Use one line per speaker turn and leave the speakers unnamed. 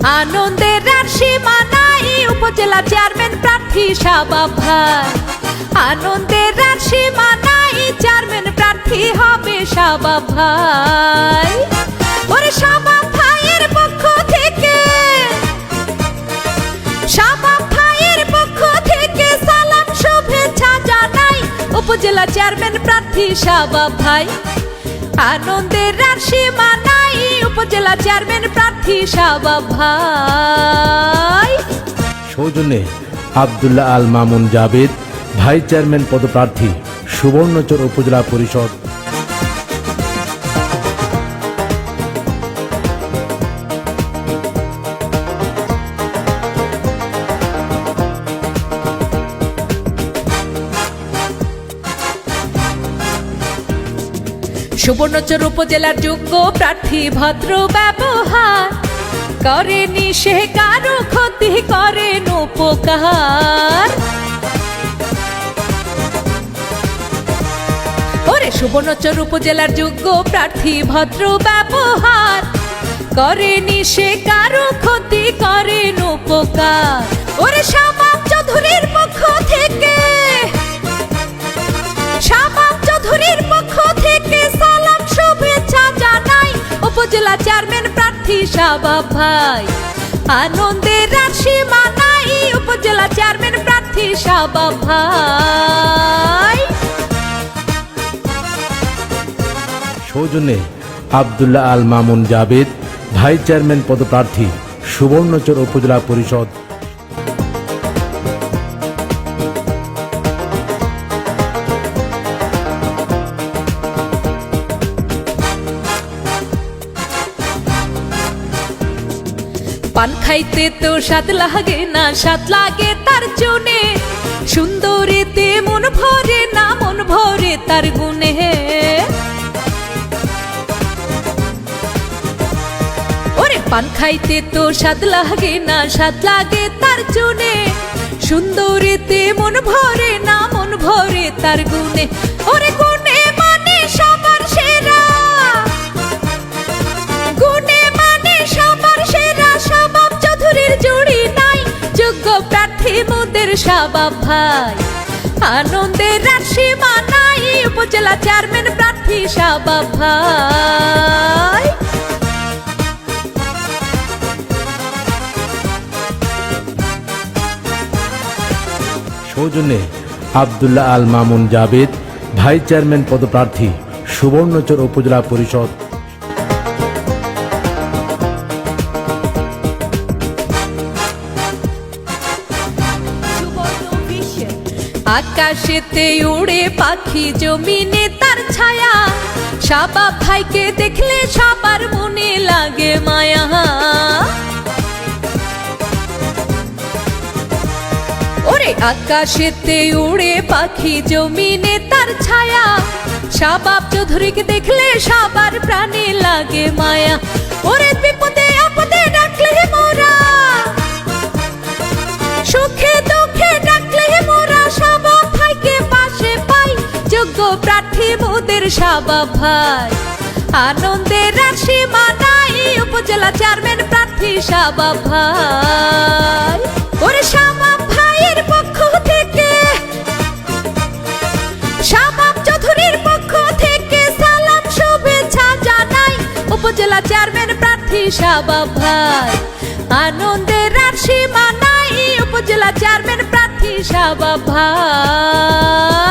আনন্দের আর সীমা নাই, উপজেলা চেয়ারম্যান প্রার্থী শাবাব ভাই। আনন্দের আর সীমা নাই, চেয়ারম্যান প্রার্থী হবে শাবাব ভাই। ওরে শাবাব ভাইয়ের পক্ষ থেকে, শাবাব ভাইয়ের পক্ষ থেকে সালাম শুভেচ্ছা জানাই উপজেলা চেয়ারম্যান প্রার্থী শাবাব ভাই। আনন্দের আর সীমা নাই, উপজেলা চেয়ারম্যান প্রার্থী শাবাব ভাই।
সৌজন্যে আব্দুল্লাহ আল মামুন জাবেদ, ভাইস চেয়ারম্যান পদপ্রার্থী, সুবর্ণচর উপজেলা পরিষদ।
সুবর্ণচর উপজেলার যোগ্য প্রার্থী, ভদ্র ব্যবহার করেনি সে কারো ক্ষতি, করেন উপকার। ওরে সুবর্ণচর উপজেলার যোগ্য প্রার্থী, ভদ্র ব্যবহার করেনি সে কারো ক্ষতি, করেন উপকার। ওরে শাবাব চৌধুরীর পক্ষ থেকে, শাবাব চৌধুরীর পক্ষ থেকে সালাম শুভেচ্ছা জানাই উপজেলা চেয়ারম্যান প্রার্থী শাবাব ভাই। আনন্দের আর সীমা নাই, উপজেলা চেয়ারম্যান প্রার্থী শাবাব ভাই।
সৌজন্যে আব্দুল্লাহ আল মামুন জাবেদ, ভাইস চেয়ারম্যান পদপ্রার্থী, সুবর্ণচর উপজেলা পরিষদ।
পান খাইতে তো স্বাদ লাগে না, স্বাদ লাগে তার জন্যে, সুন্দরীতে মন ভরে না, মন ভরে তার গুণে। ওরে পান খাইতে তো স্বাদ লাগে না, স্বাদ লাগে তার জন্যে, সুন্দরীতে মন ভরে না, মন ভরে তার গুণে। ওরে গুণে মানে সবার সেরা, গুণে মানে সবার সেরা, শাবাব চৌধুরীর জুড়ি নাই, যোগ্য প্রার্থী মোদের শাবাব ভাই। আনন্দের আর সীমা নাই, উপজেলা চেয়ারম্যান প্রার্থী শাবাব ভাই।
সৌজন্যে আব্দুল্লাহ আল মামুন জাবেদ, ভাইস চেয়ারম্যান পদপ্রার্থী, সুবর্ণচর উপজেলা পরিষদ।
আকাশেতে উড়ে পাখি, জমিনে তার ছায়া, শাবাব ভাইকে দেখলে সবার মনে লাগে মায়া। ওরে আকাশেতে উড়ে পাখি, জমিনে তার ছায়া, শাবাব চৌধুরীকে দেখলে সবার প্রাণে লাগে মায়া। ওরে বিপদে আপদে ডাকলে মোরা, সুখে দুঃখে ডাকলে মোরা, শাবাব ভাইকে পাশে পাই, যোগ্য প্রার্থী মোদের শাবাব ভাই। আনন্দের আর সীমা নাই, উপজেলা চেয়ারম্যান প্রার্থী শাবাব ভাই। ওরে শাবাব ভাইয়ের পক্ষ থেকে, শাবাব চৌধুরীর পক্ষ থেকে সালাম শুভেচ্ছা জানাই উপজেলা চেয়ারম্যান প্রার্থী শাবাব ভাই। আনন্দের আর সীমা নাই, উপজেলা চেয়ারম্যান প্রার্থী শাবাব ভাই।